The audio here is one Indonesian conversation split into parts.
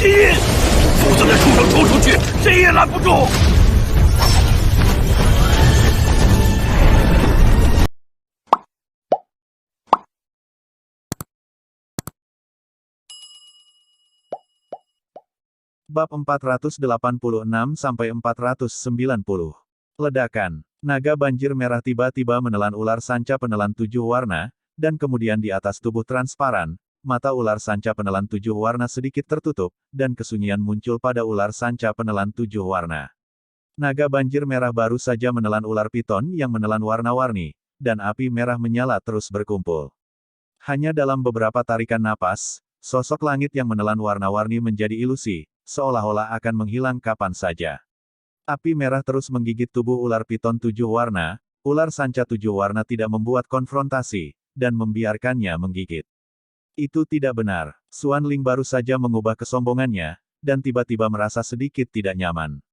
印，否则那畜生冲出去，谁也拦不住。Bab 486-490. Ledakan. Naga banjir merah tiba-tiba menelan ular sanca penelan 7 warna, dan kemudian di atas tubuh transparan, mata ular sanca penelan 7 warna sedikit tertutup, dan kesunyian muncul pada ular sanca penelan 7 warna. Naga banjir merah baru saja menelan ular piton yang menelan warna-warni, dan api merah menyala terus berkumpul. Hanya dalam beberapa tarikan napas, sosok langit yang menelan warna-warni menjadi ilusi, seolah-olah akan menghilang kapan saja. Api merah terus menggigit tubuh ular piton 7 warna, ular sanca 7 warna tidak membuat konfrontasi, dan membiarkannya menggigit. Itu tidak benar. Xuan Ling baru saja mengubah kesombongannya, dan tiba-tiba merasa sedikit tidak nyaman.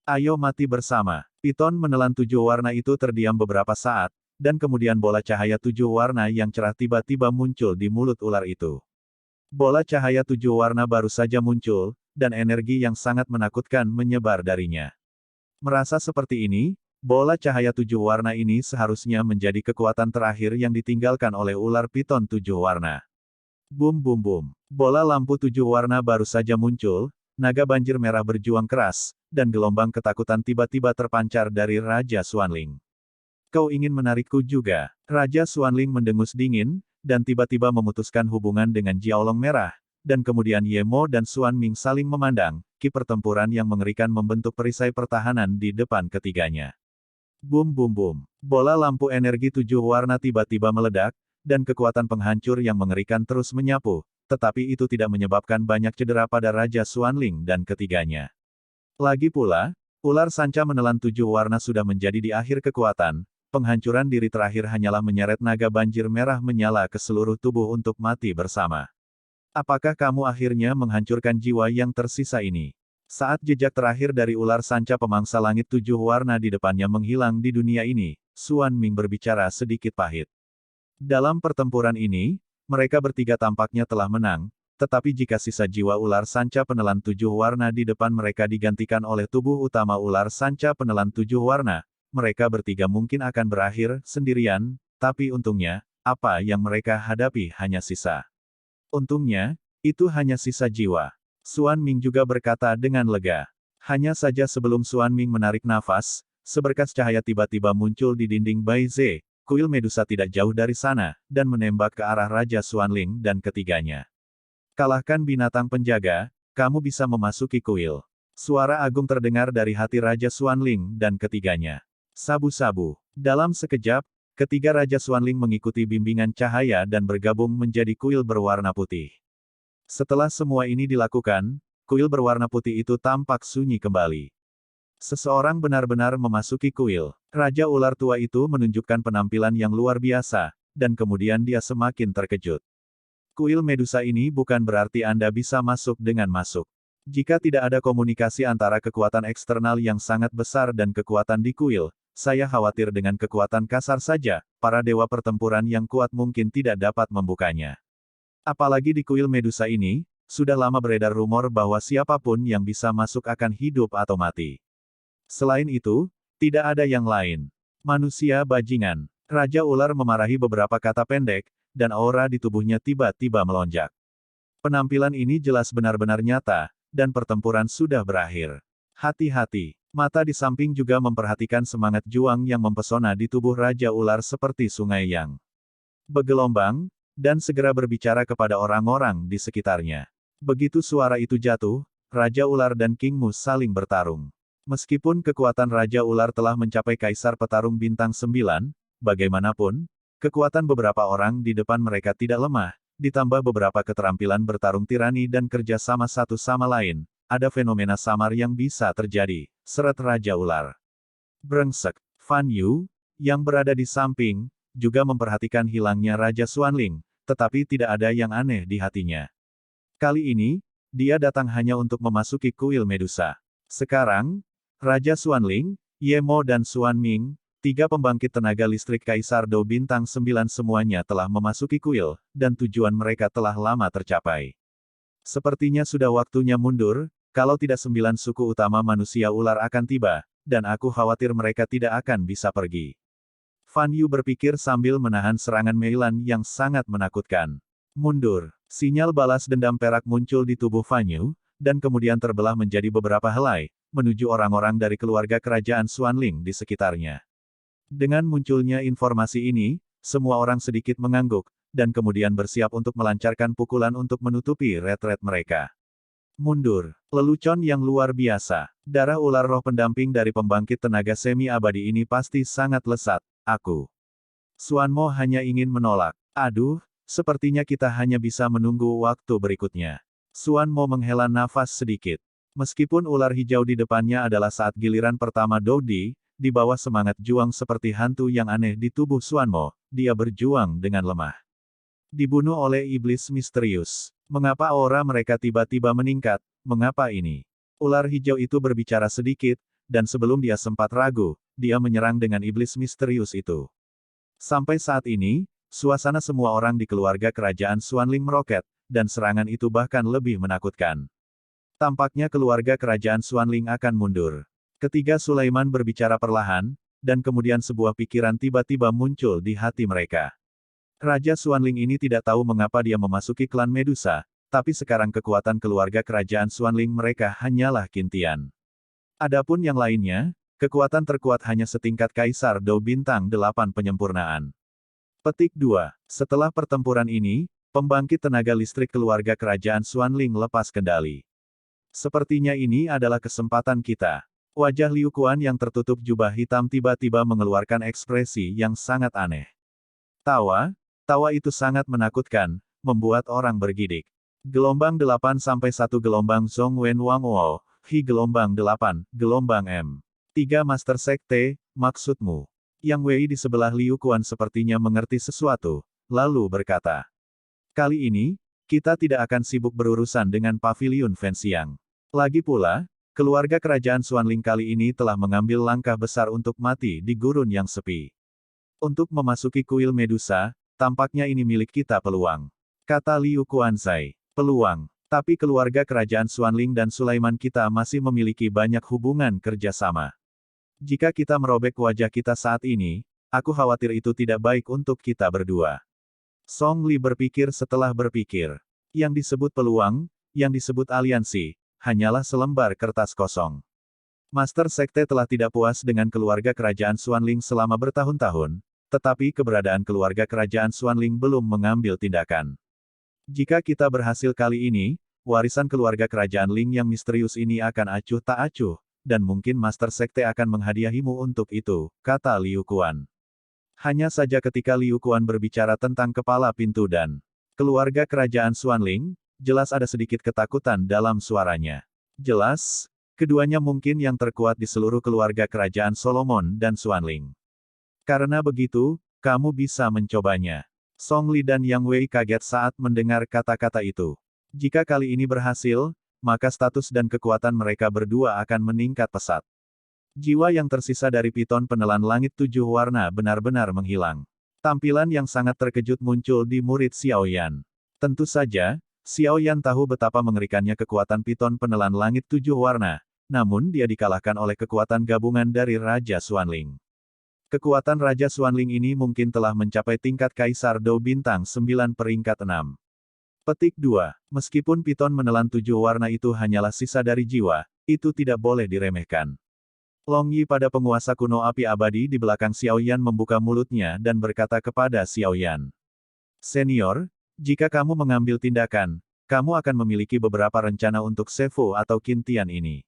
Ayo mati bersama. Piton menelan 7 warna itu terdiam beberapa saat, dan kemudian bola cahaya 7 warna yang cerah tiba-tiba muncul di mulut ular itu. Bola cahaya 7 warna baru saja muncul, dan energi yang sangat menakutkan menyebar darinya. Merasa seperti ini, bola cahaya 7 warna ini seharusnya menjadi kekuatan terakhir yang ditinggalkan oleh ular piton 7 warna. Bum bum bum. Bola lampu 7 warna baru saja muncul, naga banjir merah berjuang keras, dan gelombang ketakutan tiba-tiba terpancar dari Raja Xuanling. Kau ingin menarikku juga? Raja Xuanling mendengus dingin, dan tiba-tiba memutuskan hubungan dengan Jiaolong merah, dan kemudian Ye Mo dan Xuan Ming saling memandang, ki pertempuran yang mengerikan membentuk perisai pertahanan di depan ketiganya. Bum bum bum. Bola lampu energi 7 warna tiba-tiba meledak, dan kekuatan penghancur yang mengerikan terus menyapu, tetapi itu tidak menyebabkan banyak cedera pada Raja Xuanling dan ketiganya. Lagi pula, ular sanca menelan 7 warna sudah menjadi di akhir kekuatan, penghancuran diri terakhir hanyalah menyeret naga banjir merah menyala ke seluruh tubuh untuk mati bersama. Apakah kamu akhirnya menghancurkan jiwa yang tersisa ini? Saat jejak terakhir dari ular sanca pemangsa langit 7 warna di depannya menghilang di dunia ini, Xuan Ming berbicara sedikit pahit. Dalam pertempuran ini, mereka bertiga tampaknya telah menang, tetapi jika sisa jiwa ular sanca penelan 7 warna di depan mereka digantikan oleh tubuh utama ular sanca penelan 7 warna, mereka bertiga mungkin akan berakhir sendirian, tapi untungnya, apa yang mereka hadapi hanya sisa. Untungnya, itu hanya sisa jiwa. Xuan Ming juga berkata dengan lega. Hanya saja sebelum Xuan Ming menarik nafas, seberkas cahaya tiba-tiba muncul di dinding Baize, kuil Medusa tidak jauh dari sana, dan menembak ke arah Raja Xuanling dan ketiganya. Kalahkan binatang penjaga, kamu bisa memasuki kuil. Suara agung terdengar dari hati Raja Xuanling dan ketiganya. Sabu-sabu. Dalam sekejap, ketiga Raja Xuanling mengikuti bimbingan cahaya dan bergabung menjadi kuil berwarna putih. Setelah semua ini dilakukan, kuil berwarna putih itu tampak sunyi kembali. Seseorang benar-benar memasuki kuil. Raja ular tua itu menunjukkan penampilan yang luar biasa, dan kemudian dia semakin terkejut. Kuil Medusa ini bukan berarti Anda bisa masuk dengan masuk. Jika tidak ada komunikasi antara kekuatan eksternal yang sangat besar dan kekuatan di kuil, saya khawatir dengan kekuatan kasar saja, para dewa pertempuran yang kuat mungkin tidak dapat membukanya. Apalagi di kuil Medusa ini, sudah lama beredar rumor bahwa siapapun yang bisa masuk akan hidup atau mati. Selain itu, tidak ada yang lain. Manusia bajingan. Raja ular memarahi beberapa kata pendek, dan aura di tubuhnya tiba-tiba melonjak. Penampilan ini jelas benar-benar nyata, dan pertempuran sudah berakhir. Hati-hati. Mata di samping juga memperhatikan semangat juang yang mempesona di tubuh Raja Ular seperti sungai yang bergelombang, dan segera berbicara kepada orang-orang di sekitarnya. Begitu suara itu jatuh, Raja Ular dan King Mu saling bertarung. Meskipun kekuatan Raja Ular telah mencapai Kaisar Petarung Bintang 9, bagaimanapun, kekuatan beberapa orang di depan mereka tidak lemah, ditambah beberapa keterampilan bertarung tirani dan kerja sama satu sama lain, ada fenomena samar yang bisa terjadi, seret Raja Ular. Brengsek. Fan Yu, yang berada di samping, juga memperhatikan hilangnya Raja Xuanling, tetapi tidak ada yang aneh di hatinya. Kali ini, dia datang hanya untuk memasuki kuil Medusa. Sekarang, Raja Xuanling, Ye Mo dan Xuan Ming, tiga pembangkit tenaga listrik Kaisar Do Bintang 9 semuanya telah memasuki kuil, dan tujuan mereka telah lama tercapai. Sepertinya sudah waktunya mundur, kalau tidak 9 suku utama manusia ular akan tiba, dan aku khawatir mereka tidak akan bisa pergi. Fan Yu berpikir sambil menahan serangan Meilan yang sangat menakutkan. Mundur. Sinyal balas dendam perak muncul di tubuh Fan Yu, dan kemudian terbelah menjadi beberapa helai, menuju orang-orang dari keluarga kerajaan Xuanling di sekitarnya. Dengan munculnya informasi ini, semua orang sedikit mengangguk, dan kemudian bersiap untuk melancarkan pukulan untuk menutupi retret mereka. Mundur. Lelucon yang luar biasa. Darah ular roh pendamping dari pembangkit tenaga semi-abadi ini pasti sangat lesat, aku. Xuanmo hanya ingin menolak. Aduh, sepertinya kita hanya bisa menunggu waktu berikutnya. Xuanmo menghela nafas sedikit. Meskipun ular hijau di depannya adalah saat giliran pertama Doudi, di bawah semangat juang seperti hantu yang aneh di tubuh Xuanmo, dia berjuang dengan lemah. Dibunuh oleh iblis misterius. Mengapa aura mereka tiba-tiba meningkat? Mengapa ini? Ular hijau itu berbicara sedikit, dan sebelum dia sempat ragu, dia menyerang dengan iblis misterius itu. Sampai saat ini, suasana semua orang di keluarga kerajaan Xuanling meroket, dan serangan itu bahkan lebih menakutkan. Tampaknya keluarga kerajaan Xuanling akan mundur. Ketiga Sulaiman berbicara perlahan, dan kemudian sebuah pikiran tiba-tiba muncul di hati mereka. Raja Xuanling ini tidak tahu mengapa dia memasuki klan Medusa, tapi sekarang kekuatan keluarga kerajaan Xuanling mereka hanyalah Qintian. Adapun yang lainnya, kekuatan terkuat hanya setingkat Kaisar Dou Bintang 8 penyempurnaan. Petik 2. Setelah pertempuran ini, pembangkit tenaga listrik keluarga kerajaan Xuanling lepas kendali. Sepertinya ini adalah kesempatan kita. Wajah Liu Kuan yang tertutup jubah hitam tiba-tiba mengeluarkan ekspresi yang sangat aneh. Tawa itu sangat menakutkan, membuat orang bergidik. Gelombang 8 sampai 1 gelombang Zhong Wen Wang Wo, Hi gelombang 8, gelombang M. 3 Master Sekte, maksudmu? Yang Wei di sebelah Liu Kuan sepertinya mengerti sesuatu, lalu berkata. Kali ini, kita tidak akan sibuk berurusan dengan paviliun Fenxiang. Lagi pula, keluarga kerajaan Xuanling kali ini telah mengambil langkah besar untuk mati di gurun yang sepi. Untuk memasuki kuil Medusa, tampaknya ini milik kita peluang. Kata Liu Kuanzai. Peluang. Tapi keluarga kerajaan Xuanling dan Sulaiman kita masih memiliki banyak hubungan kerjasama. Jika kita merobek wajah kita saat ini, aku khawatir itu tidak baik untuk kita berdua. Song Li berpikir setelah berpikir. Yang disebut peluang, yang disebut aliansi, hanyalah selembar kertas kosong. Master Sekte telah tidak puas dengan keluarga kerajaan Xuanling selama bertahun-tahun, tetapi keberadaan keluarga kerajaan Xuanling belum mengambil tindakan. Jika kita berhasil kali ini, warisan keluarga kerajaan Ling yang misterius ini akan acuh tak acuh, dan mungkin Master Sekte akan menghadiahimu untuk itu, kata Liu Kuan. Hanya saja ketika Liu Kuan berbicara tentang kepala pintu dan keluarga kerajaan Xuanling, jelas ada sedikit ketakutan dalam suaranya. Jelas, keduanya mungkin yang terkuat di seluruh keluarga kerajaan Solomon dan Xuanling. Karena begitu, kamu bisa mencobanya. Song Li dan Yang Wei kaget saat mendengar kata-kata itu. Jika kali ini berhasil, maka status dan kekuatan mereka berdua akan meningkat pesat. Jiwa yang tersisa dari piton penelan langit 7 warna benar-benar menghilang. Tampilan yang sangat terkejut muncul di murid Xiaoyan. Tentu saja, Xiaoyan tahu betapa mengerikannya kekuatan piton penelan langit 7 warna, namun dia dikalahkan oleh kekuatan gabungan dari Raja Xuanling. Kekuatan Raja Xuanling ini mungkin telah mencapai tingkat Kaisar Dou Bintang 9 peringkat 6. Petik 2. Meskipun piton menelan 7 warna itu hanyalah sisa dari jiwa, itu tidak boleh diremehkan. Long Yi pada penguasa kuno api abadi di belakang Xiaoyan membuka mulutnya dan berkata kepada Xiaoyan. Senior, jika kamu mengambil tindakan, kamu akan memiliki beberapa rencana untuk Shefu atau Qintian ini.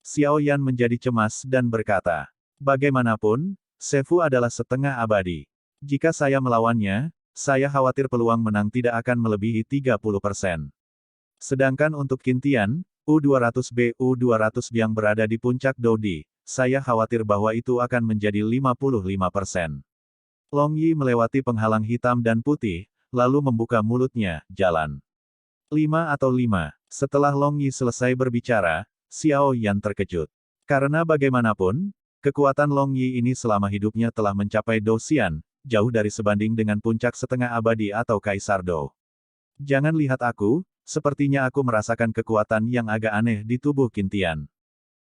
Xiaoyan menjadi cemas dan berkata, bagaimanapun, Shefu adalah setengah abadi. Jika saya melawannya, saya khawatir peluang menang tidak akan melebihi 30%. Sedangkan untuk Qintian, U200B U200 yang berada di puncak Doudi, saya khawatir bahwa itu akan menjadi 55%. Long Yi melewati penghalang hitam dan putih, lalu membuka mulutnya, jalan. 5 atau 5. Setelah Long Yi selesai berbicara, Xiao Yan terkejut. Karena bagaimanapun, kekuatan Long Yi ini selama hidupnya telah mencapai Dou Xian, jauh dari sebanding dengan puncak setengah abadi atau Kaisar Dou. Jangan lihat aku, sepertinya aku merasakan kekuatan yang agak aneh di tubuh Qintian.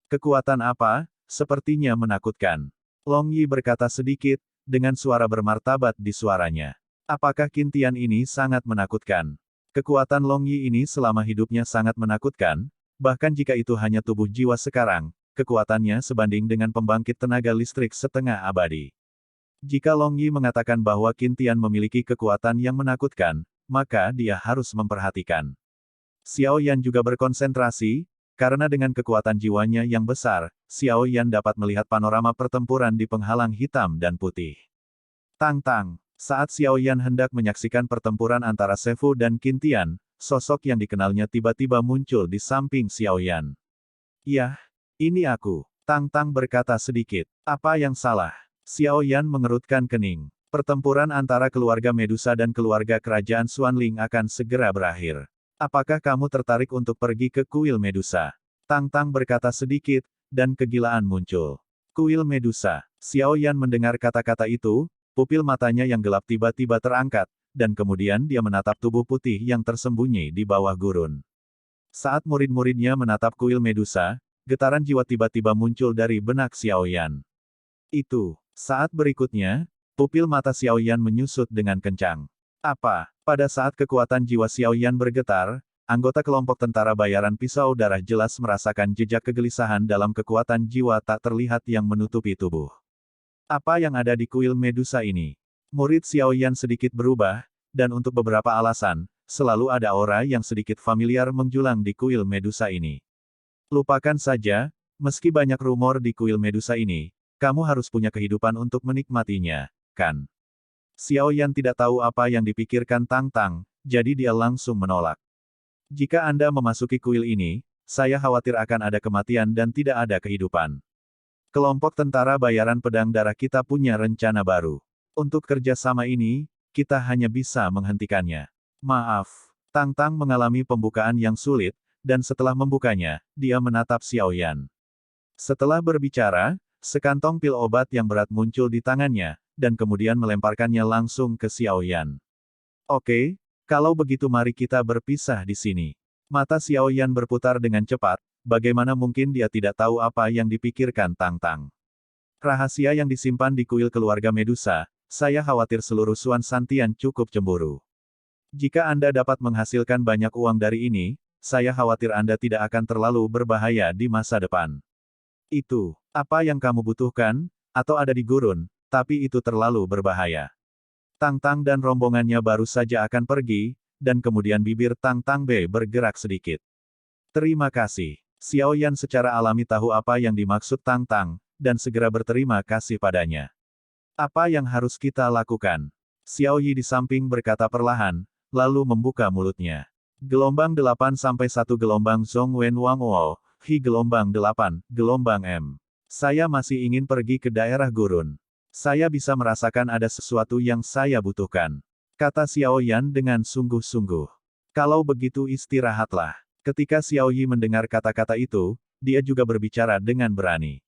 Kekuatan apa? Sepertinya menakutkan. Long Yi berkata sedikit, dengan suara bermartabat di suaranya. Apakah Qintian ini sangat menakutkan? Kekuatan Long Yi ini selama hidupnya sangat menakutkan, bahkan jika itu hanya tubuh jiwa sekarang, kekuatannya sebanding dengan pembangkit tenaga listrik setengah abadi. Jika Long Yi mengatakan bahwa Qintian memiliki kekuatan yang menakutkan, maka dia harus memperhatikan. Xiao Yan juga berkonsentrasi, karena dengan kekuatan jiwanya yang besar, Xiao Yan dapat melihat panorama pertempuran di penghalang hitam dan putih. Tang-tang, saat Xiao Yan hendak menyaksikan pertempuran antara Sefu dan Qintian, sosok yang dikenalnya tiba-tiba muncul di samping Xiao Yan. Yah, ini aku, Tang-tang berkata sedikit. Apa yang salah? Xiao Yan mengerutkan kening. Pertempuran antara keluarga Medusa dan keluarga kerajaan Xuanling akan segera berakhir. Apakah kamu tertarik untuk pergi ke kuil Medusa? Tang-tang berkata sedikit, dan kegilaan muncul. Kuil Medusa. Xiao Yan mendengar kata-kata itu, pupil matanya yang gelap tiba-tiba terangkat, dan kemudian dia menatap tubuh putih yang tersembunyi di bawah gurun. Saat murid-muridnya menatap kuil Medusa, getaran jiwa tiba-tiba muncul dari benak Xiao Yan. Itu. Saat berikutnya, pupil mata Xiao Yan menyusut dengan kencang. Apa? Pada saat kekuatan jiwa Xiao Yan bergetar, anggota kelompok tentara bayaran pisau darah jelas merasakan jejak kegelisahan dalam kekuatan jiwa tak terlihat yang menutupi tubuh. Apa yang ada di kuil Medusa ini? Murid Xiao Yan sedikit berubah, dan untuk beberapa alasan, selalu ada aura yang sedikit familiar menjulang di kuil Medusa ini. Lupakan saja, meski banyak rumor di kuil Medusa ini, kamu harus punya kehidupan untuk menikmatinya, kan? Xiao Yan tidak tahu apa yang dipikirkan Tang-tang, jadi dia langsung menolak. Jika Anda memasuki kuil ini, saya khawatir akan ada kematian dan tidak ada kehidupan. Kelompok tentara bayaran pedang darah kita punya rencana baru. Untuk kerjasama ini, kita hanya bisa menghentikannya. Maaf, Tang-tang mengalami pembukaan yang sulit, dan setelah membukanya, dia menatap Xiao Yan. Setelah berbicara, sekantong pil obat yang berat muncul di tangannya, dan kemudian melemparkannya langsung ke Xiao Yan. Oke, kalau begitu mari kita berpisah di sini. Mata Xiao Yan berputar dengan cepat, bagaimana mungkin dia tidak tahu apa yang dipikirkan Tang-tang. Rahasia yang disimpan di kuil keluarga Medusa, saya khawatir seluruh Xuan Santian cukup cemburu. Jika Anda dapat menghasilkan banyak uang dari ini, saya khawatir Anda tidak akan terlalu berbahaya di masa depan. Itu, apa yang kamu butuhkan, atau ada di gurun, tapi itu terlalu berbahaya. Tang-tang dan rombongannya baru saja akan pergi, dan kemudian bibir Tang-tang B bergerak sedikit. Terima kasih. Xiao Yan secara alami tahu apa yang dimaksud Tang-tang, dan segera berterima kasih padanya. Apa yang harus kita lakukan? Xiao Yi di samping berkata perlahan, lalu membuka mulutnya. Gelombang 8 sampai 1 gelombang Zhong Wen Wang Wo. Hi gelombang 8, gelombang M. Saya masih ingin pergi ke daerah gurun. Saya bisa merasakan ada sesuatu yang saya butuhkan. Kata Xiao Yan dengan sungguh-sungguh. Kalau begitu istirahatlah. Ketika Xiao Yi mendengar kata-kata itu, dia juga berbicara dengan berani.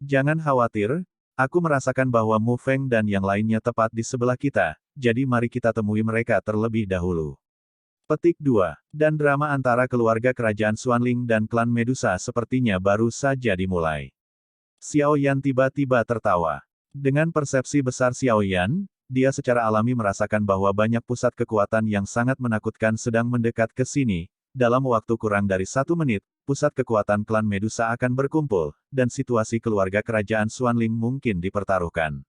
Jangan khawatir, aku merasakan bahwa Mu Feng dan yang lainnya tepat di sebelah kita, jadi mari kita temui mereka terlebih dahulu. Petik 2. Dan drama antara keluarga kerajaan Xuanling dan klan Medusa sepertinya baru saja dimulai. Xiao Yan tiba-tiba tertawa. Dengan persepsi besar Xiao Yan, dia secara alami merasakan bahwa banyak pusat kekuatan yang sangat menakutkan sedang mendekat ke sini. Dalam waktu kurang dari 1 menit, pusat kekuatan klan Medusa akan berkumpul, dan situasi keluarga kerajaan Xuanling mungkin dipertaruhkan.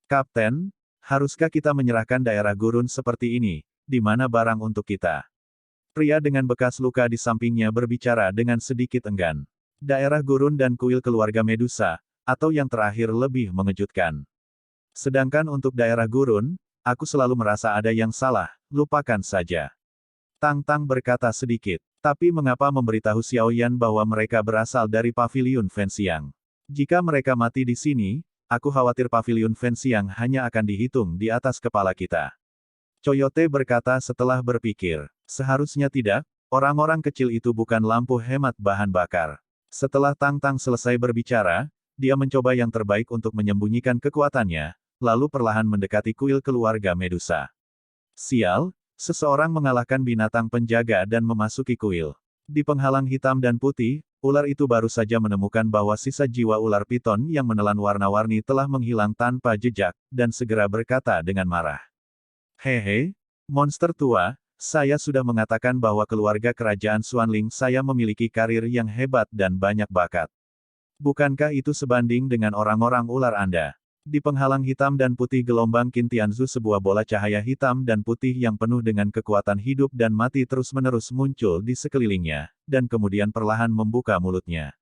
Kapten, haruskah kita menyerahkan daerah gurun seperti ini? Di mana barang untuk kita? Pria dengan bekas luka di sampingnya berbicara dengan sedikit enggan. Daerah gurun dan kuil keluarga Medusa, atau yang terakhir lebih mengejutkan. Sedangkan untuk daerah gurun, aku selalu merasa ada yang salah, lupakan saja. Tang-tang berkata sedikit, tapi mengapa memberitahu Xiao Yan bahwa mereka berasal dari paviliun Fenxiang? Jika mereka mati di sini, aku khawatir paviliun Fenxiang hanya akan dihitung di atas kepala kita. Coyote berkata setelah berpikir, seharusnya tidak, orang-orang kecil itu bukan lampu hemat bahan bakar. Setelah Tang-tang selesai berbicara, dia mencoba yang terbaik untuk menyembunyikan kekuatannya, lalu perlahan mendekati kuil keluarga Medusa. Sial, seseorang mengalahkan binatang penjaga dan memasuki kuil. Di penghalang hitam dan putih, ular itu baru saja menemukan bahwa sisa jiwa ular piton yang menelan warna-warni telah menghilang tanpa jejak, dan segera berkata dengan marah. Hehe, monster tua, saya sudah mengatakan bahwa keluarga kerajaan Xuanling saya memiliki karir yang hebat dan banyak bakat. Bukankah itu sebanding dengan orang-orang ular Anda? Di penghalang hitam dan putih gelombang Qin Tianzu sebuah bola cahaya hitam dan putih yang penuh dengan kekuatan hidup dan mati terus-menerus muncul di sekelilingnya, dan kemudian perlahan membuka mulutnya.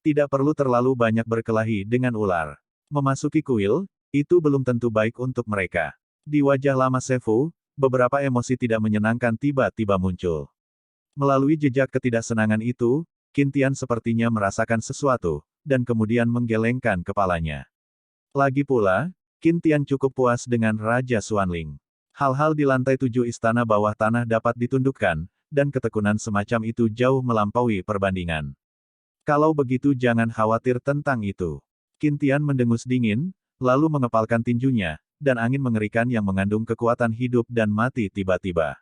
Tidak perlu terlalu banyak berkelahi dengan ular. Memasuki kuil, itu belum tentu baik untuk mereka. Di wajah lama Sefu, beberapa emosi tidak menyenangkan tiba-tiba muncul. Melalui jejak ketidaksenangan itu, Qin Tian sepertinya merasakan sesuatu, dan kemudian menggelengkan kepalanya. Lagi pula, Qin Tian cukup puas dengan Raja Xuanling. Hal-hal di lantai 7 istana bawah tanah dapat ditundukkan, dan ketekunan semacam itu jauh melampaui perbandingan. Kalau begitu jangan khawatir tentang itu. Qin Tian mendengus dingin, lalu mengepalkan tinjunya, dan angin mengerikan yang mengandung kekuatan hidup dan mati tiba-tiba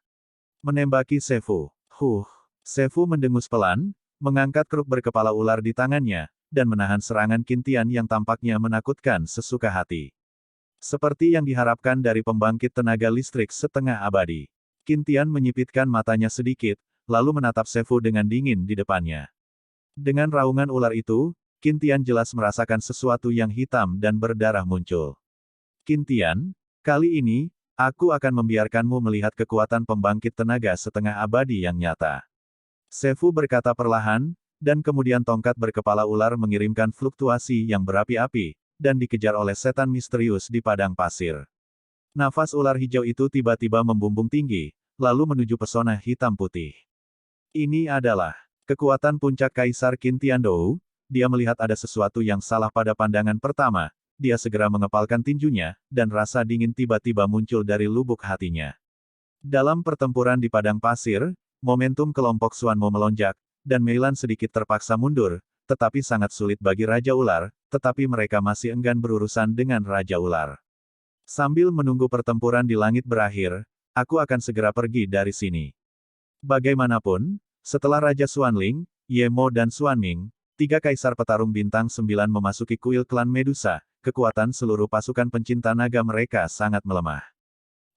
menembaki Sefu. Sefu mendengus pelan, mengangkat keruk berkepala ular di tangannya, dan menahan serangan Qin Tian yang tampaknya menakutkan sesuka hati. Seperti yang diharapkan dari pembangkit tenaga listrik setengah abadi. Qin Tian menyipitkan matanya sedikit, lalu menatap Sefu dengan dingin di depannya. Dengan raungan ular itu, Qin Tian jelas merasakan sesuatu yang hitam dan berdarah muncul. Qin Tian, kali ini, aku akan membiarkanmu melihat kekuatan pembangkit tenaga setengah abadi yang nyata. Sefu berkata perlahan, dan kemudian tongkat berkepala ular mengirimkan fluktuasi yang berapi-api, dan dikejar oleh setan misterius di padang pasir. Nafas ular hijau itu tiba-tiba membumbung tinggi, lalu menuju pesona hitam putih. Ini adalah kekuatan puncak Kaisar Qin Tiandou. Dia melihat ada sesuatu yang salah pada pandangan pertama, dia segera mengepalkan tinjunya, dan rasa dingin tiba-tiba muncul dari lubuk hatinya. Dalam pertempuran di padang pasir, momentum kelompok Xuanmo melonjak, dan Meilan sedikit terpaksa mundur, tetapi sangat sulit bagi Raja Ular, tetapi mereka masih enggan berurusan dengan Raja Ular. Sambil menunggu pertempuran di langit berakhir, aku akan segera pergi dari sini. Bagaimanapun, setelah Raja Xuanling, Ye Mo dan Xuanming, 3 kaisar petarung bintang 9 memasuki kuil klan Medusa, kekuatan seluruh pasukan pencinta naga mereka sangat melemah.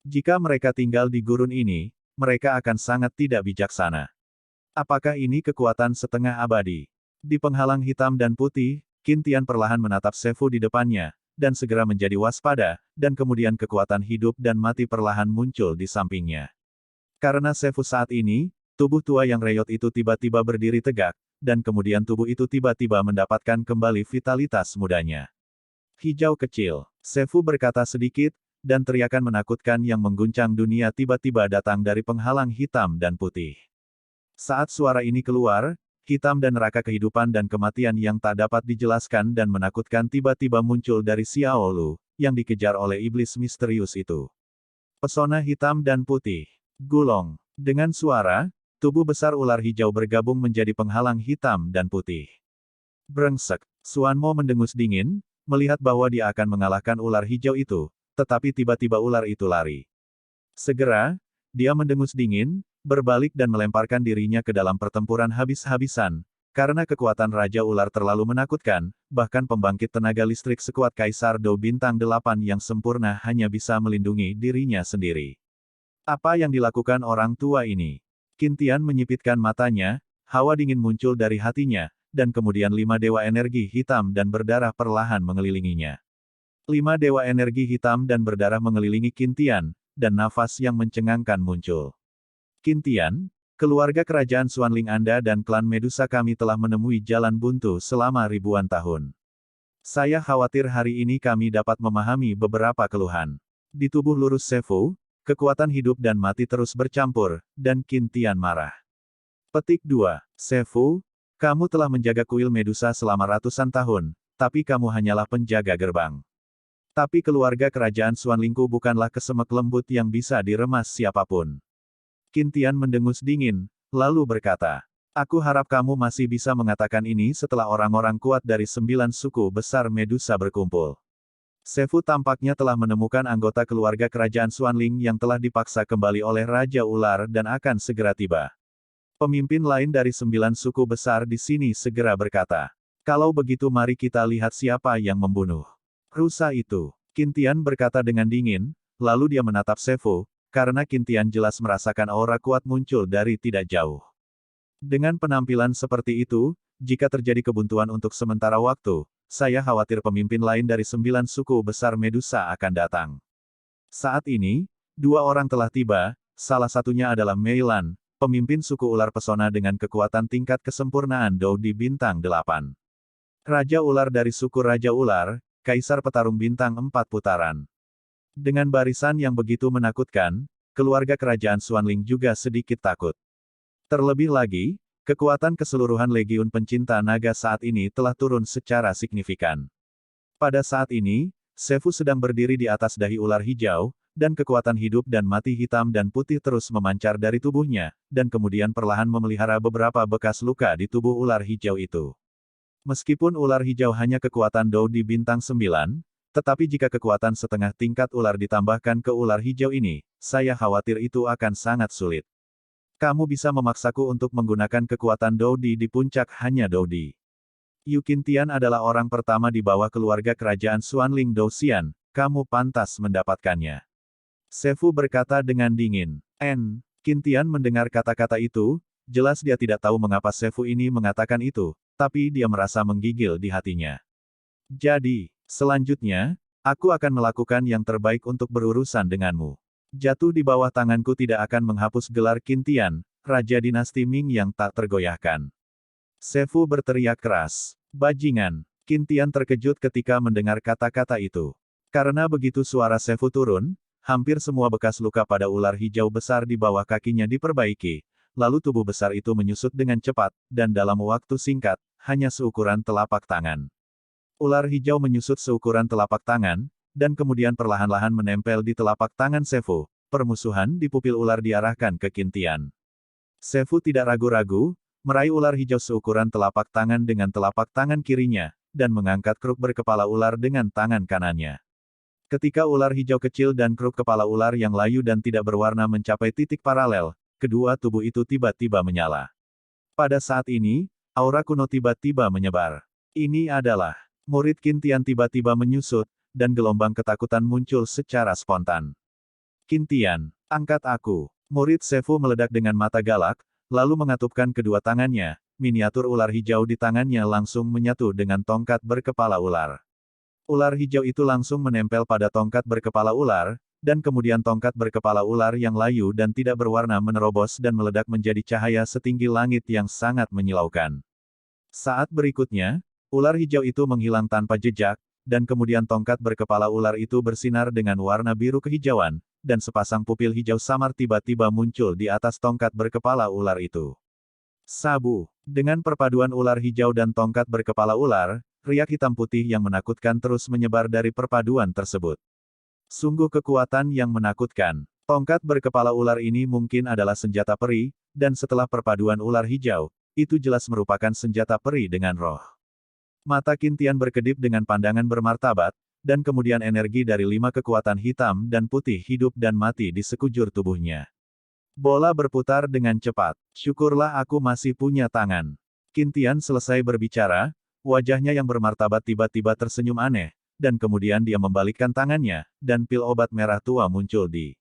Jika mereka tinggal di gurun ini, mereka akan sangat tidak bijaksana. Apakah ini kekuatan setengah abadi? Di penghalang hitam dan putih, Qin Tian perlahan menatap Sefu di depannya, dan segera menjadi waspada, dan kemudian kekuatan hidup dan mati perlahan muncul di sampingnya. Karena Sefu saat ini, tubuh tua yang reyot itu tiba-tiba berdiri tegak, dan kemudian tubuh itu tiba-tiba mendapatkan kembali vitalitas mudanya. Hijau kecil, Sefu berkata sedikit, dan teriakan menakutkan yang mengguncang dunia tiba-tiba datang dari penghalang hitam dan putih. Saat suara ini keluar, hitam dan neraka kehidupan dan kematian yang tak dapat dijelaskan dan menakutkan tiba-tiba muncul dari Xiao Lu, yang dikejar oleh iblis misterius itu. Pesona hitam dan putih. Gulong. Dengan suara, tubuh besar ular hijau bergabung menjadi penghalang hitam dan putih. Brengsek. Xuanmo mendengus dingin, melihat bahwa dia akan mengalahkan ular hijau itu, tetapi tiba-tiba ular itu lari. Segera, dia mendengus dingin, berbalik dan melemparkan dirinya ke dalam pertempuran habis-habisan, karena kekuatan Raja Ular terlalu menakutkan, bahkan pembangkit tenaga listrik sekuat Kaisar Dou Bintang 8 yang sempurna hanya bisa melindungi dirinya sendiri. Apa yang dilakukan orang tua ini? Qin Tian menyipitkan matanya, hawa dingin muncul dari hatinya, dan kemudian 5 dewa energi hitam dan berdarah perlahan mengelilinginya. 5 dewa energi hitam dan berdarah mengelilingi Qin Tian, dan nafas yang mencengangkan muncul. Qin Tian, keluarga kerajaan Xuanling Anda dan klan Medusa kami telah menemui jalan buntu selama ribuan tahun. Saya khawatir hari ini kami dapat memahami beberapa keluhan. Di tubuh lurus Sefu, kekuatan hidup dan mati terus bercampur, dan Qin Tian marah. Petik 2. Sefu, kamu telah menjaga kuil Medusa selama ratusan tahun, tapi kamu hanyalah penjaga gerbang. Tapi keluarga kerajaan Xuanlingku bukanlah kesemek lembut yang bisa diremas siapapun. Qin Tian mendengus dingin, lalu berkata, aku harap kamu masih bisa mengatakan ini setelah orang-orang kuat dari 9 suku besar Medusa berkumpul. Sefu tampaknya telah menemukan anggota keluarga kerajaan Xuanling yang telah dipaksa kembali oleh Raja Ular dan akan segera tiba. Pemimpin lain dari 9 suku besar di sini segera berkata, "Kalau begitu mari kita lihat siapa yang membunuh rusa itu." Qin Tian berkata dengan dingin, lalu dia menatap Sefu, karena Qin Tian jelas merasakan aura kuat muncul dari tidak jauh. Dengan penampilan seperti itu, jika terjadi kebuntuan untuk sementara waktu, saya khawatir pemimpin lain dari 9 suku besar Medusa akan datang. Saat ini, 2 orang telah tiba, salah satunya adalah Mei Lan, pemimpin suku ular pesona dengan kekuatan tingkat kesempurnaan Dou di bintang 8. Raja ular dari suku Raja Ular, Kaisar Petarung bintang 4 putaran. Dengan barisan yang begitu menakutkan, keluarga kerajaan Xuanling juga sedikit takut. Terlebih lagi, kekuatan keseluruhan Legiun Pencinta Naga saat ini telah turun secara signifikan. Pada saat ini, Sefu sedang berdiri di atas dahi ular hijau, dan kekuatan hidup dan mati hitam dan putih terus memancar dari tubuhnya, dan kemudian perlahan memelihara beberapa bekas luka di tubuh ular hijau itu. Meskipun ular hijau hanya kekuatan Dou di bintang 9, tetapi jika kekuatan setengah tingkat ular ditambahkan ke ular hijau ini, saya khawatir itu akan sangat sulit. Kamu bisa memaksaku untuk menggunakan kekuatan Doudi di puncak hanya Doudi. Yu Qintian adalah orang pertama di bawah keluarga kerajaan Xuanling Douxian, kamu pantas mendapatkannya. Sefu berkata dengan dingin. Qintian mendengar kata-kata itu, jelas dia tidak tahu mengapa Sefu ini mengatakan itu, tapi dia merasa menggigil di hatinya. Jadi, selanjutnya, aku akan melakukan yang terbaik untuk berurusan denganmu. Jatuh di bawah tanganku tidak akan menghapus gelar Qin Tian, Raja Dinasti Ming yang tak tergoyahkan. Sefu berteriak keras. Bajingan. Qin Tian terkejut ketika mendengar kata-kata itu. Karena begitu suara Sefu turun, hampir semua bekas luka pada ular hijau besar di bawah kakinya diperbaiki, lalu tubuh besar itu menyusut dengan cepat, dan dalam waktu singkat, hanya seukuran telapak tangan. Ular hijau menyusut seukuran telapak tangan, dan kemudian perlahan-lahan menempel di telapak tangan Sefu. Permusuhan di pupil ular diarahkan ke Qin Tian. Sefu tidak ragu-ragu, meraih ular hijau seukuran telapak tangan dengan telapak tangan kirinya, dan mengangkat kruk berkepala ular dengan tangan kanannya. Ketika ular hijau kecil dan kruk kepala ular yang layu dan tidak berwarna mencapai titik paralel, kedua tubuh itu tiba-tiba menyala. Pada saat ini, aura kuno tiba-tiba menyebar. Ini adalah murid Qin Tian tiba-tiba menyusut, dan gelombang ketakutan muncul secara spontan. Qin Tian, angkat aku. Murid Sefu meledak dengan mata galak, lalu mengatupkan kedua tangannya, miniatur ular hijau di tangannya langsung menyatu dengan tongkat berkepala ular. Ular hijau itu langsung menempel pada tongkat berkepala ular, dan kemudian tongkat berkepala ular yang layu dan tidak berwarna menerobos dan meledak menjadi cahaya setinggi langit yang sangat menyilaukan. Saat berikutnya, ular hijau itu menghilang tanpa jejak, dan kemudian tongkat berkepala ular itu bersinar dengan warna biru kehijauan, dan sepasang pupil hijau samar tiba-tiba muncul di atas tongkat berkepala ular itu. Sabu. Dengan perpaduan ular hijau dan tongkat berkepala ular, riak hitam putih yang menakutkan terus menyebar dari perpaduan tersebut. Sungguh kekuatan yang menakutkan. Tongkat berkepala ular ini mungkin adalah senjata peri, dan setelah perpaduan ular hijau, itu jelas merupakan senjata peri dengan roh. Mata Qin Tian berkedip dengan pandangan bermartabat, dan kemudian energi dari 5 kekuatan hitam dan putih hidup dan mati di sekujur tubuhnya. Bola berputar dengan cepat. Syukurlah aku masih punya tangan. Qin Tian selesai berbicara, wajahnya yang bermartabat tiba-tiba tersenyum aneh, dan kemudian dia membalikkan tangannya, dan pil obat merah tua muncul di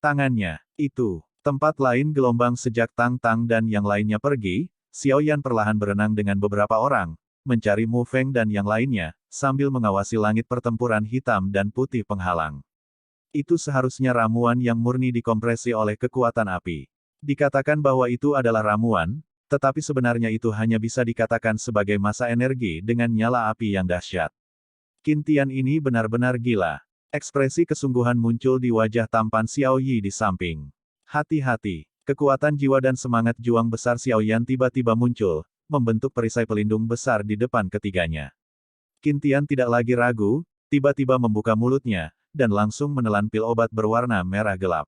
tangannya. Itu. Tempat lain gelombang sejak Tang Tang dan yang lainnya pergi, Xiao Yan perlahan berenang dengan beberapa orang, mencari Mu Feng dan yang lainnya, sambil mengawasi langit pertempuran hitam dan putih penghalang. Itu seharusnya ramuan yang murni dikompresi oleh kekuatan api. Dikatakan bahwa itu adalah ramuan, tetapi sebenarnya itu hanya bisa dikatakan sebagai massa energi dengan nyala api yang dahsyat. Qin Tian ini benar-benar gila. Ekspresi kesungguhan muncul di wajah tampan Xiao Yi di samping. Hati-hati. Kekuatan jiwa dan semangat juang besar Xiao Yan tiba-tiba muncul, membentuk perisai pelindung besar di depan ketiganya. Qin Tian tidak lagi ragu, tiba-tiba membuka mulutnya, dan langsung menelan pil obat berwarna merah gelap.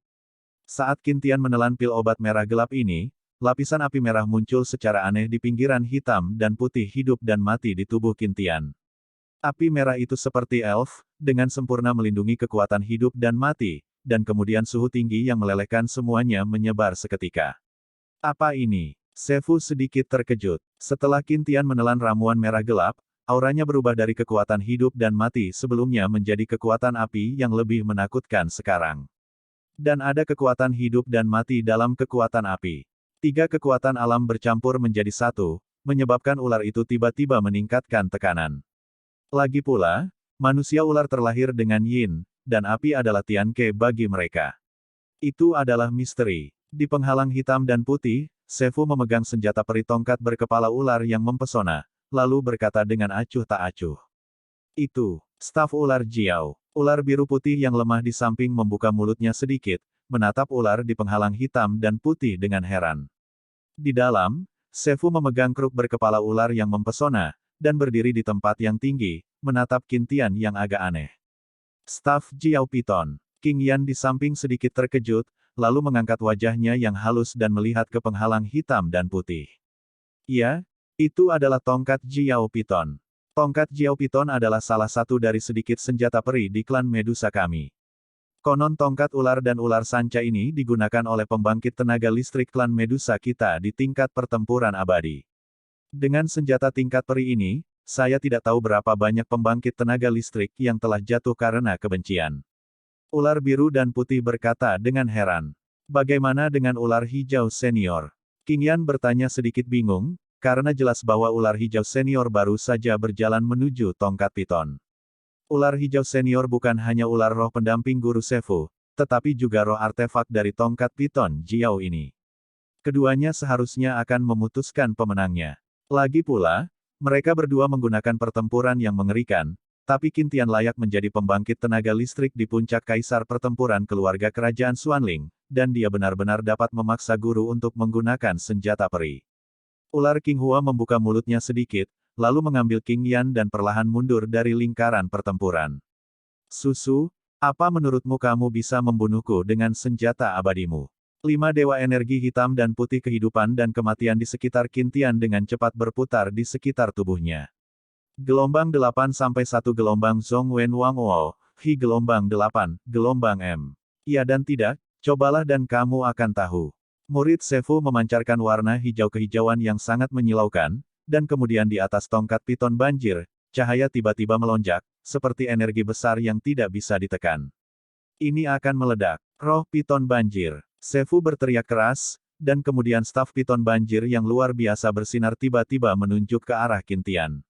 Saat Qin Tian menelan pil obat merah gelap ini, lapisan api merah muncul secara aneh di pinggiran hitam dan putih hidup dan mati di tubuh Qin Tian. Api merah itu seperti elf, dengan sempurna melindungi kekuatan hidup dan mati, dan kemudian suhu tinggi yang melelehkan semuanya menyebar seketika. Apa ini? Sefu sedikit terkejut. Setelah Qintian menelan ramuan merah gelap, auranya berubah dari kekuatan hidup dan mati sebelumnya menjadi kekuatan api yang lebih menakutkan sekarang. Dan ada kekuatan hidup dan mati dalam kekuatan api. Tiga kekuatan alam bercampur menjadi satu, menyebabkan ular itu tiba-tiba meningkatkan tekanan. Lagi pula, manusia ular terlahir dengan yin, dan api adalah Tianke bagi mereka. Itu adalah misteri. Di penghalang hitam dan putih, Sefu memegang senjata peri tongkat berkepala ular yang mempesona, lalu berkata dengan acuh tak acuh. Itu, staf ular Jiao. Ular biru putih yang lemah di samping membuka mulutnya sedikit, menatap ular di penghalang hitam dan putih dengan heran. Di dalam, Sefu memegang kruk berkepala ular yang mempesona, dan berdiri di tempat yang tinggi, menatap Qintian yang agak aneh. Staf Jiao Piton. King Yan di samping sedikit terkejut, lalu mengangkat wajahnya yang halus dan melihat ke penghalang hitam dan putih. Ya, itu adalah tongkat Jiao Piton. Tongkat Jiao Piton adalah salah satu dari sedikit senjata peri di klan Medusa kami. Konon tongkat ular dan ular sanca ini digunakan oleh pembangkit tenaga listrik klan Medusa kita di tingkat pertempuran abadi. Dengan senjata tingkat peri ini, saya tidak tahu berapa banyak pembangkit tenaga listrik yang telah jatuh karena kebencian. Ular biru dan putih berkata dengan heran. Bagaimana dengan ular hijau senior? King Yan bertanya sedikit bingung, karena jelas bahwa ular hijau senior baru saja berjalan menuju tongkat piton. Ular hijau senior bukan hanya ular roh pendamping guru Sefu, tetapi juga roh artefak dari tongkat piton Jiao ini. Keduanya seharusnya akan memutuskan pemenangnya. Lagi pula, mereka berdua menggunakan pertempuran yang mengerikan, tapi Qintian layak menjadi pembangkit tenaga listrik di puncak kaisar pertempuran keluarga kerajaan Xuanling, dan dia benar-benar dapat memaksa guru untuk menggunakan senjata peri. Ular King Hua membuka mulutnya sedikit, lalu mengambil King Yan dan perlahan mundur dari lingkaran pertempuran. Susu, apa menurutmu kamu bisa membunuhku dengan senjata abadimu? 5 dewa energi hitam dan putih kehidupan dan kematian di sekitar Qintian dengan cepat berputar di sekitar tubuhnya. Gelombang 8 sampai 1 gelombang Zhong Wen Wang Wo, Hi gelombang 8, gelombang M. Ya dan tidak, cobalah dan kamu akan tahu. Murid Sefu memancarkan warna hijau kehijauan yang sangat menyilaukan, dan kemudian di atas tongkat piton banjir, cahaya tiba-tiba melonjak, seperti energi besar yang tidak bisa ditekan. Ini akan meledak. Roh piton banjir. Sefu berteriak keras, dan kemudian staf piton banjir yang luar biasa bersinar tiba-tiba menunjuk ke arah Qintian.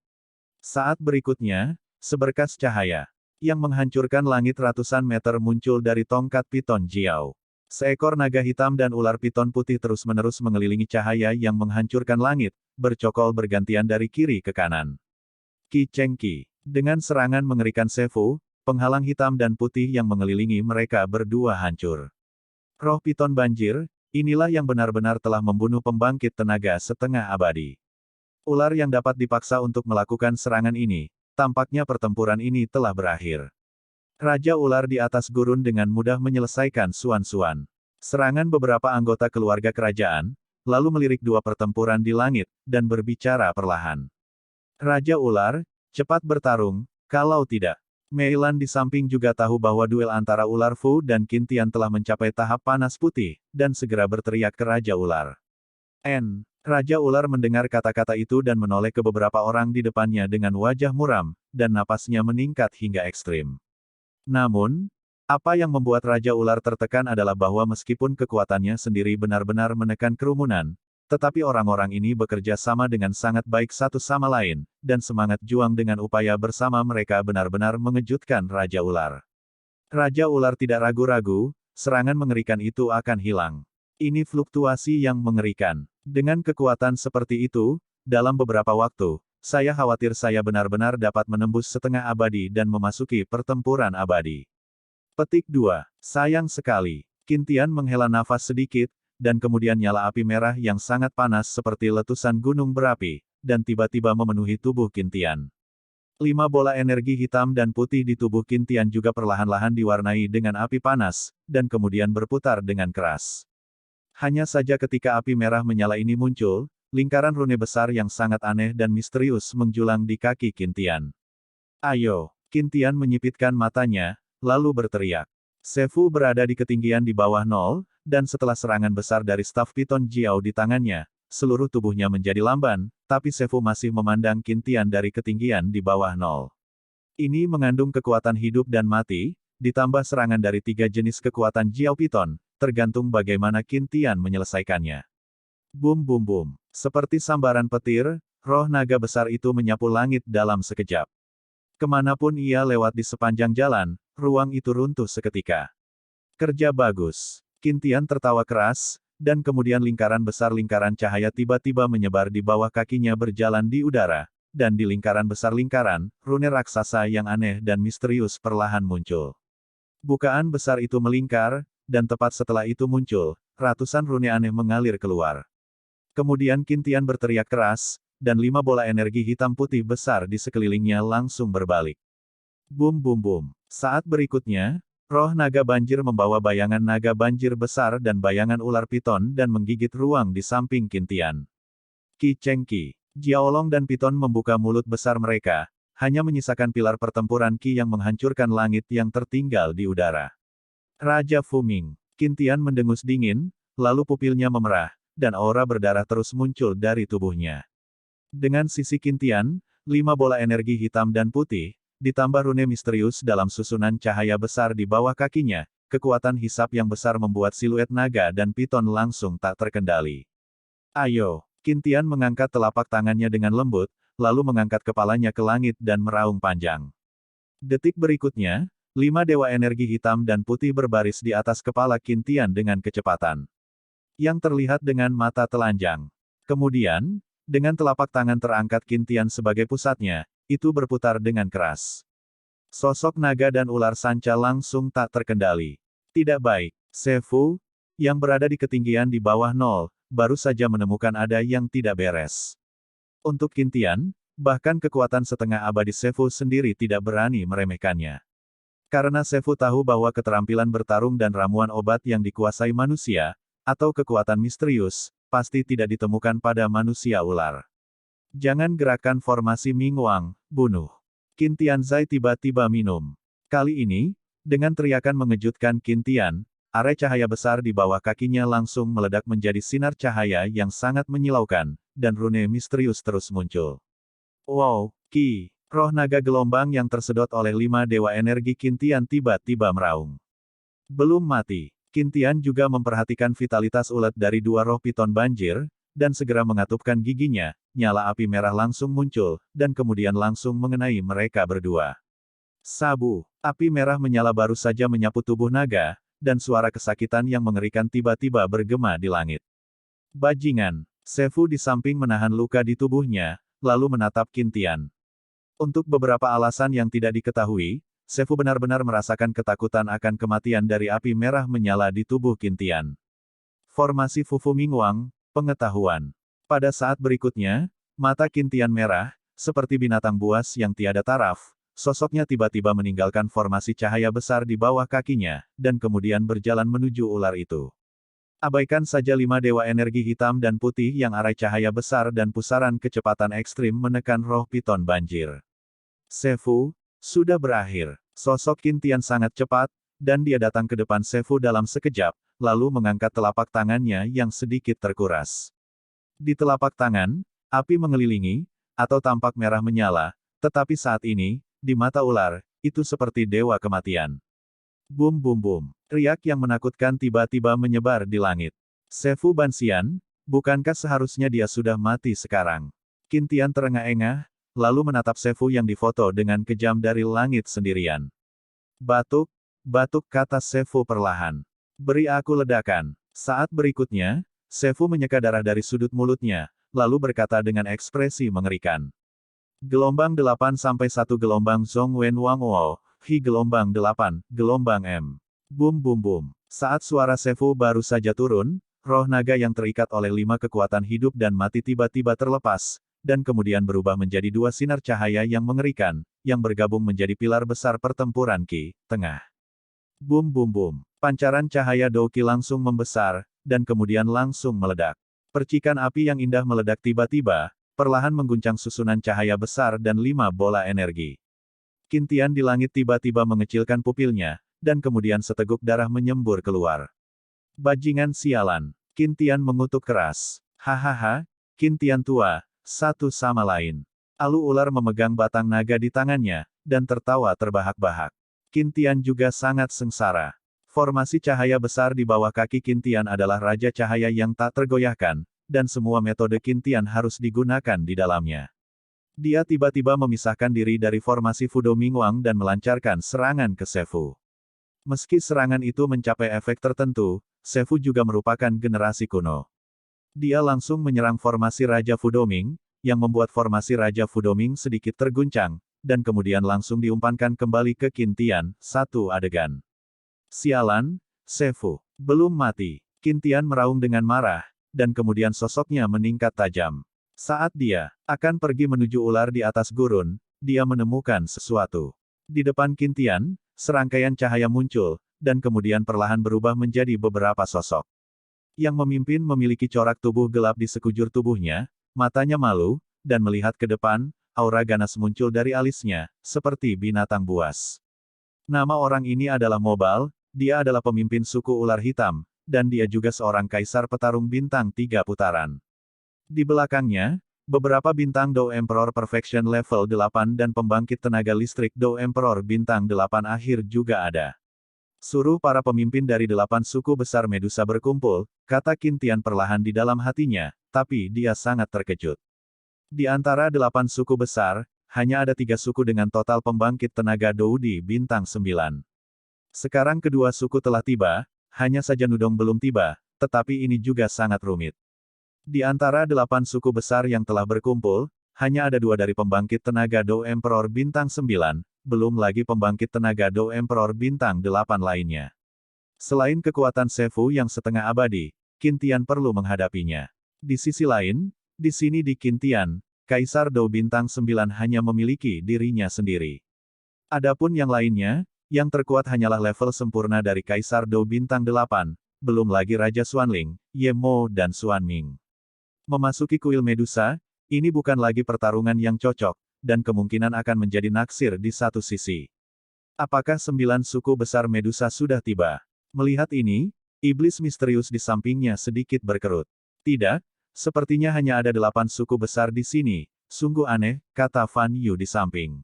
Saat berikutnya, seberkas cahaya yang menghancurkan langit ratusan meter muncul dari tongkat piton Jiao. Seekor naga hitam dan ular piton putih terus-menerus mengelilingi cahaya yang menghancurkan langit, bercokol bergantian dari kiri ke kanan. Qi Cheng Qi. Dengan serangan mengerikan Sefu, penghalang hitam dan putih yang mengelilingi mereka berdua hancur. Roh piton banjir, inilah yang benar-benar telah membunuh pembangkit tenaga setengah abadi. Ular yang dapat dipaksa untuk melakukan serangan ini, tampaknya pertempuran ini telah berakhir. Raja ular di atas gurun dengan mudah menyelesaikan suan-suan. Serangan beberapa anggota keluarga kerajaan, lalu melirik dua pertempuran di langit, dan berbicara perlahan. Raja ular, cepat bertarung, kalau tidak. Meilan di samping juga tahu bahwa duel antara ular Fu dan Qintian telah mencapai tahap panas putih, dan segera berteriak ke Raja ular. Raja ular mendengar kata-kata itu dan menoleh ke beberapa orang di depannya dengan wajah muram, dan napasnya meningkat hingga ekstrim. Namun, apa yang membuat Raja Ular tertekan adalah bahwa meskipun kekuatannya sendiri benar-benar menekan kerumunan, tetapi orang-orang ini bekerja sama dengan sangat baik satu sama lain, dan semangat juang dengan upaya bersama mereka benar-benar mengejutkan Raja Ular. Raja Ular tidak ragu-ragu, serangan mengerikan itu akan hilang. Ini fluktuasi yang mengerikan. Dengan kekuatan seperti itu, dalam beberapa waktu, saya khawatir saya benar-benar dapat menembus setengah abadi dan memasuki pertempuran abadi. Petik 2. Sayang sekali. Qintian menghela nafas sedikit, dan kemudian nyala api merah yang sangat panas seperti letusan gunung berapi, dan tiba-tiba memenuhi tubuh Qintian. 5 bola energi hitam dan putih di tubuh Qintian juga perlahan-lahan diwarnai dengan api panas, dan kemudian berputar dengan keras. Hanya saja ketika api merah menyala ini muncul, lingkaran rune besar yang sangat aneh dan misterius menjulang di kaki Qintian. Ayo! Qin Tian menyipitkan matanya, lalu berteriak. Sefu berada di ketinggian di bawah nol, dan setelah serangan besar dari staf piton Jiao di tangannya, seluruh tubuhnya menjadi lamban, tapi Sefu masih memandang Qin Tian dari ketinggian di bawah nol. Ini mengandung kekuatan hidup dan mati, ditambah serangan dari 3 jenis kekuatan Jiao Piton, tergantung bagaimana Qin Tian menyelesaikannya. Bum bum bum. Seperti sambaran petir, roh naga besar itu menyapu langit dalam sekejap. Kemanapun ia lewat di sepanjang jalan, ruang itu runtuh seketika. Kerja bagus. Qin Tian tertawa keras, dan kemudian lingkaran besar lingkaran cahaya tiba-tiba menyebar di bawah kakinya berjalan di udara, dan di lingkaran besar lingkaran, rune raksasa yang aneh dan misterius perlahan muncul. Bukaan besar itu melingkar, dan tepat setelah itu muncul, ratusan rune aneh mengalir keluar. Kemudian Qin Tian berteriak keras, dan 5 bola energi hitam putih besar di sekelilingnya langsung berbalik. Bum bum bum. Saat berikutnya, roh naga banjir membawa bayangan naga banjir besar dan bayangan ular piton dan menggigit ruang di samping Qin Tian. Qi Cheng Qi. Jiaolong dan Piton membuka mulut besar mereka, hanya menyisakan pilar pertempuran Qi yang menghancurkan langit yang tertinggal di udara. Raja Fuming. Qin Tian mendengus dingin, lalu pupilnya memerah, dan aura berdarah terus muncul dari tubuhnya. Dengan sisi Qin Tian, 5 bola energi hitam dan putih, ditambah rune misterius dalam susunan cahaya besar di bawah kakinya, kekuatan hisap yang besar membuat siluet naga dan piton langsung tak terkendali. Ayo! Qin Tian mengangkat telapak tangannya dengan lembut, lalu mengangkat kepalanya ke langit dan meraung panjang. Detik berikutnya, 5 dewa energi hitam dan putih berbaris di atas kepala Qin Tian dengan kecepatan yang terlihat dengan mata telanjang. Kemudian, dengan telapak tangan terangkat Qin Tian sebagai pusatnya, itu berputar dengan keras. Sosok naga dan ular sanca langsung tak terkendali. Tidak baik. Sefu, yang berada di ketinggian di bawah nol, baru saja menemukan ada yang tidak beres. Untuk Qin Tian, bahkan kekuatan setengah abadi Sefu sendiri tidak berani meremehkannya. Karena Sefu tahu bahwa keterampilan bertarung dan ramuan obat yang dikuasai manusia, atau kekuatan misterius, pasti tidak ditemukan pada manusia ular. Jangan gerakan formasi Ming Wang, bunuh. Qin Tianzai tiba-tiba minum. Kali ini, dengan teriakan mengejutkan Qin Tian, arai cahaya besar di bawah kakinya langsung meledak menjadi sinar cahaya yang sangat menyilaukan, dan rune misterius terus muncul. Wow, Qi, roh naga gelombang yang tersedot oleh 5 dewa energi Qin Tian tiba-tiba meraung. Belum mati. Qin Tian juga memperhatikan vitalitas ulet dari 2 roh piton banjir, dan segera mengatupkan giginya, nyala api merah langsung muncul, dan kemudian langsung mengenai mereka berdua. Sabu, api merah menyala baru saja menyapu tubuh naga, dan suara kesakitan yang mengerikan tiba-tiba bergema di langit. Bajingan, Sefu di samping menahan luka di tubuhnya, lalu menatap Qin Tian. Untuk beberapa alasan yang tidak diketahui, Sefu benar-benar merasakan ketakutan akan kematian dari api merah menyala di tubuh Qin Tian. Formasi Fufu Mingwang, pengetahuan. Pada saat berikutnya, mata Qin Tian merah, seperti binatang buas yang tiada taraf, sosoknya tiba-tiba meninggalkan formasi cahaya besar di bawah kakinya, dan kemudian berjalan menuju ular itu. Abaikan saja 5 dewa energi hitam dan putih yang arai cahaya besar dan pusaran kecepatan ekstrim menekan roh piton banjir. Sefu, sudah berakhir. Sosok Qin Tian sangat cepat, dan dia datang ke depan Sefu dalam sekejap, lalu mengangkat telapak tangannya yang sedikit terkuras. Di telapak tangan, api mengelilingi, atau tampak merah menyala, tetapi saat ini, di mata ular, itu seperti dewa kematian. Bum bum bum. Riak yang menakutkan tiba-tiba menyebar di langit. Sefu Banxian, bukankah seharusnya dia sudah mati sekarang? Qin Tian terengah-engah, lalu menatap Sefu yang difoto dengan kejam dari langit sendirian. Batuk, batuk kata Sefu perlahan. Beri aku ledakan. Saat berikutnya, Sefu menyeka darah dari sudut mulutnya, lalu berkata dengan ekspresi mengerikan. Gelombang 8 sampai 1 gelombang Zhong Wen Wang Wo, Hi gelombang 8, gelombang M. Bum bum bum. Saat suara Sefu baru saja turun, roh naga yang terikat oleh 5 kekuatan hidup dan mati tiba-tiba terlepas, dan kemudian berubah menjadi 2 sinar cahaya yang mengerikan, yang bergabung menjadi pilar besar pertempuran Qi, tengah. Bum bum bum. Pancaran cahaya Douqi langsung membesar, dan kemudian langsung meledak. Percikan api yang indah meledak tiba-tiba, perlahan mengguncang susunan cahaya besar dan 5 bola energi. Kintian di langit tiba-tiba mengecilkan pupilnya, dan kemudian seteguk darah menyembur keluar. Bajingan sialan. Kintian mengutuk keras. Hahaha, Kintian tua, satu sama lain. Alu ular memegang batang naga di tangannya, dan tertawa terbahak-bahak. Kintian juga sangat sengsara. Formasi cahaya besar di bawah kaki Kintian adalah raja cahaya yang tak tergoyahkan, dan semua metode Kintian harus digunakan di dalamnya. Dia tiba-tiba memisahkan diri dari formasi Fudo Mingwang dan melancarkan serangan ke Sefu. Meski serangan itu mencapai efek tertentu, Sefu juga merupakan generasi kuno. Dia langsung menyerang formasi Raja Fudoming, yang membuat formasi Raja Fudoming sedikit terguncang, dan kemudian langsung diumpankan kembali ke Kintian, satu adegan. Sialan, Sefu. Belum mati. Kintian meraung dengan marah, dan kemudian sosoknya meningkat tajam. Saat dia akan pergi menuju ular di atas gurun, dia menemukan sesuatu. Di depan Kintian, serangkaian cahaya muncul, dan kemudian perlahan berubah menjadi beberapa sosok. Yang memimpin memiliki corak tubuh gelap di sekujur tubuhnya, matanya malu, dan melihat ke depan, aura ganas muncul dari alisnya, seperti binatang buas. Nama orang ini adalah Mobal, dia adalah pemimpin suku ular hitam, dan dia juga seorang kaisar petarung bintang 3 putaran. Di belakangnya, beberapa bintang Do Emperor Perfection level 8 dan pembangkit tenaga listrik Do Emperor bintang 8 akhir juga ada. Suruh para pemimpin dari 8 suku besar Medusa berkumpul, kata Kintian perlahan di dalam hatinya, tapi dia sangat terkejut. Di antara 8 suku besar, hanya ada 3 suku dengan total pembangkit tenaga Doudi bintang 9. Sekarang kedua suku telah tiba, hanya saja Nudong belum tiba, tetapi ini juga sangat rumit. Di antara 8 suku besar yang telah berkumpul, hanya ada 2 dari pembangkit tenaga Do Emperor bintang 9, belum lagi pembangkit tenaga Do Emperor bintang 8 lainnya. Selain kekuatan Sefu yang setengah abadi, Kintian perlu menghadapinya. Di sisi lain, di sini di Kintian, Kaisar Do bintang 9 hanya memiliki dirinya sendiri. Adapun yang lainnya, yang terkuat hanyalah level sempurna dari Kaisar Do bintang 8, belum lagi Raja Xuanling, Ye Mo dan Xuan Ming. Memasuki kuil Medusa, ini bukan lagi pertarungan yang cocok, dan kemungkinan akan menjadi naksir di satu sisi. Apakah 9 suku besar Medusa sudah tiba? Melihat ini, iblis misterius di sampingnya sedikit berkerut. Tidak, sepertinya hanya ada 8 suku besar di sini, sungguh aneh, kata Fan Yu di samping.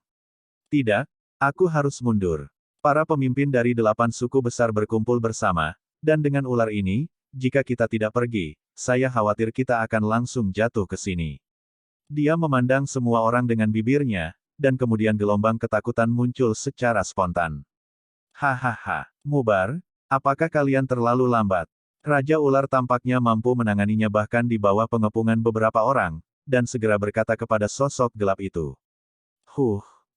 Tidak, aku harus mundur. Para pemimpin dari 8 suku besar berkumpul bersama, dan dengan ular ini, jika kita tidak pergi, saya khawatir kita akan langsung jatuh ke sini. Dia memandang semua orang dengan bibirnya, dan kemudian gelombang ketakutan muncul secara spontan. Hahaha, Mubar, apakah kalian terlalu lambat? Raja Ular tampaknya mampu menanganinya bahkan di bawah pengepungan beberapa orang, dan segera berkata kepada sosok gelap itu.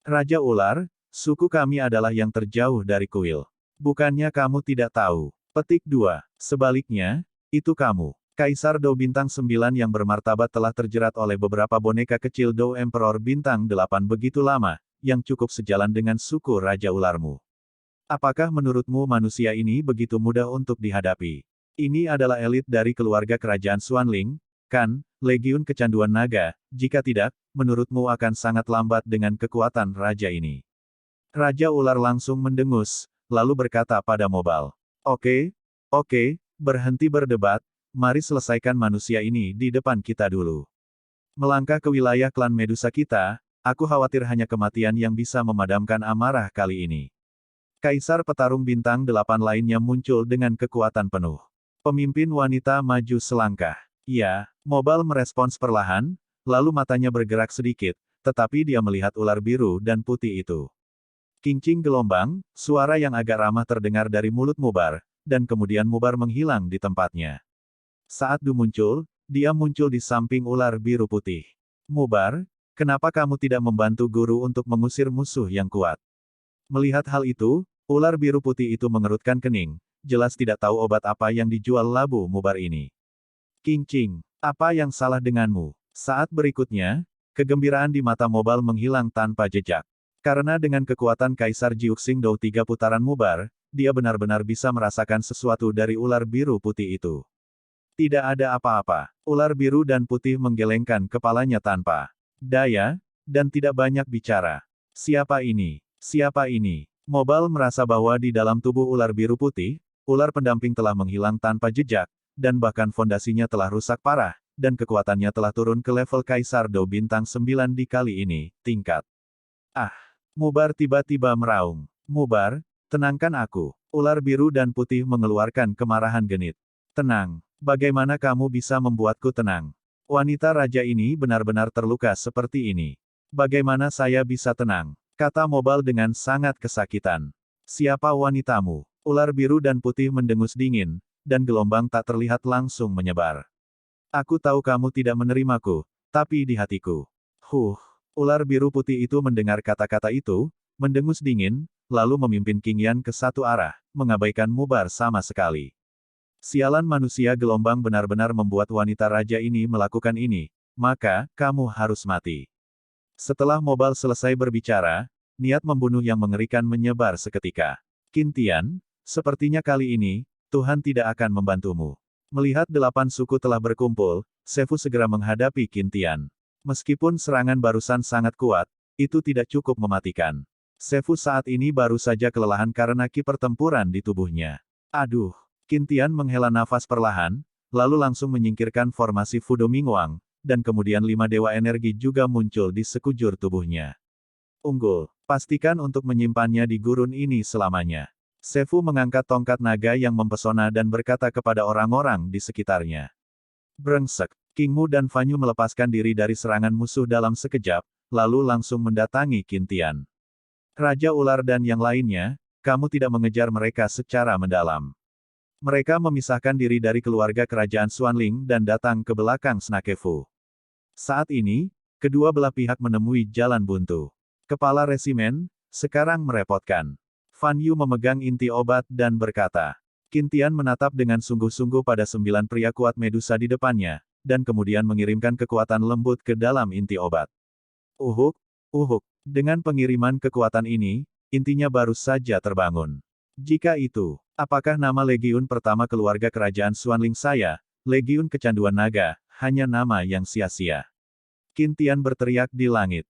Raja Ular, suku kami adalah yang terjauh dari kuil. Bukannya kamu tidak tahu? Petik 2. Sebaliknya, itu kamu. Kaisar Do bintang 9 yang bermartabat telah terjerat oleh beberapa boneka kecil Do Emperor bintang 8 begitu lama, yang cukup sejalan dengan suku Raja Ularmu. Apakah menurutmu manusia ini begitu mudah untuk dihadapi? Ini adalah elit dari keluarga kerajaan Xuanling, kan, Legiun Kecanduan Naga, jika tidak, menurutmu akan sangat lambat dengan kekuatan raja ini. Raja Ular langsung mendengus, lalu berkata pada Mobal. Oke, berhenti berdebat. Mari selesaikan manusia ini di depan kita dulu. Melangkah ke wilayah klan Medusa kita, aku khawatir hanya kematian yang bisa memadamkan amarah kali ini. Kaisar petarung bintang 8 lainnya muncul dengan kekuatan penuh. Pemimpin wanita maju selangkah. Ya, Mobal merespons perlahan, lalu matanya bergerak sedikit, tetapi dia melihat ular biru dan putih itu. Kincing gelombang, suara yang agak ramah terdengar dari mulut Mubar, dan kemudian Mubar menghilang di tempatnya. Saat Du muncul, dia muncul di samping ular biru putih. Mubar, kenapa kamu tidak membantu guru untuk mengusir musuh yang kuat? Melihat hal itu, ular biru putih itu mengerutkan kening, jelas tidak tahu obat apa yang dijual labu Mubar ini. Kincing, apa yang salah denganmu? Saat berikutnya, kegembiraan di mata Mobal menghilang tanpa jejak. Karena dengan kekuatan Kaisar Jiuxing Dou 3 putaran Mubar, dia benar-benar bisa merasakan sesuatu dari ular biru putih itu. Tidak ada apa-apa. Ular biru dan putih menggelengkan kepalanya tanpa daya, dan tidak banyak bicara. Siapa ini? Siapa ini? Mobile merasa bahwa di dalam tubuh ular biru putih, ular pendamping telah menghilang tanpa jejak, dan bahkan fondasinya telah rusak parah, dan kekuatannya telah turun ke level Kaisar Do bintang 9 di kali ini, tingkat. Ah! Mubar tiba-tiba meraung. Mubar, tenangkan aku. Ular biru dan putih mengeluarkan kemarahan genit. Tenang. Bagaimana kamu bisa membuatku tenang? Wanita raja ini benar-benar terluka seperti ini. Bagaimana saya bisa tenang? Kata Mobile dengan sangat kesakitan. Siapa wanitamu? Ular biru dan putih mendengus dingin, dan gelombang tak terlihat langsung menyebar. Aku tahu kamu tidak menerimaku, tapi di hatiku. Ular biru putih itu mendengar kata-kata itu, mendengus dingin, lalu memimpin King Yan ke satu arah, mengabaikan Mubar sama sekali. Sialan manusia gelombang benar-benar membuat wanita raja ini melakukan ini, maka, kamu harus mati. Setelah Mobile selesai berbicara, niat membunuh yang mengerikan menyebar seketika. Qin Tian, sepertinya kali ini, Tuhan tidak akan membantumu. Melihat 8 suku telah berkumpul, Sefu segera menghadapi Qin Tian. Meskipun serangan barusan sangat kuat, itu tidak cukup mematikan. Sefu saat ini baru saja kelelahan karena ki pertempuran di tubuhnya. Aduh! Qin Tian menghela nafas perlahan, lalu langsung menyingkirkan formasi Fudo Mingwang, dan kemudian 5 dewa energi juga muncul di sekujur tubuhnya. Unggul, pastikan untuk menyimpannya di gurun ini selamanya. Sefu mengangkat tongkat naga yang mempesona dan berkata kepada orang-orang di sekitarnya. Brengsek, King Mu dan Fanyu melepaskan diri dari serangan musuh dalam sekejap, lalu langsung mendatangi Qin Tian. Raja Ular dan yang lainnya, kamu tidak mengejar mereka secara mendalam. Mereka memisahkan diri dari keluarga kerajaan Xuanling dan datang ke belakang Snakefu. Saat ini, kedua belah pihak menemui jalan buntu. Kepala resimen, sekarang merepotkan. Fan Yu memegang inti obat dan berkata. Qin Tian menatap dengan sungguh-sungguh pada 9 pria kuat Medusa di depannya, dan kemudian mengirimkan kekuatan lembut ke dalam inti obat. Uhuk, uhuk. Dengan pengiriman kekuatan ini, intinya baru saja terbangun. Jika itu, apakah nama Legiun pertama keluarga kerajaan Xuanling saya, Legiun Kecanduan Naga, hanya nama yang sia-sia? Qin Tian berteriak di langit.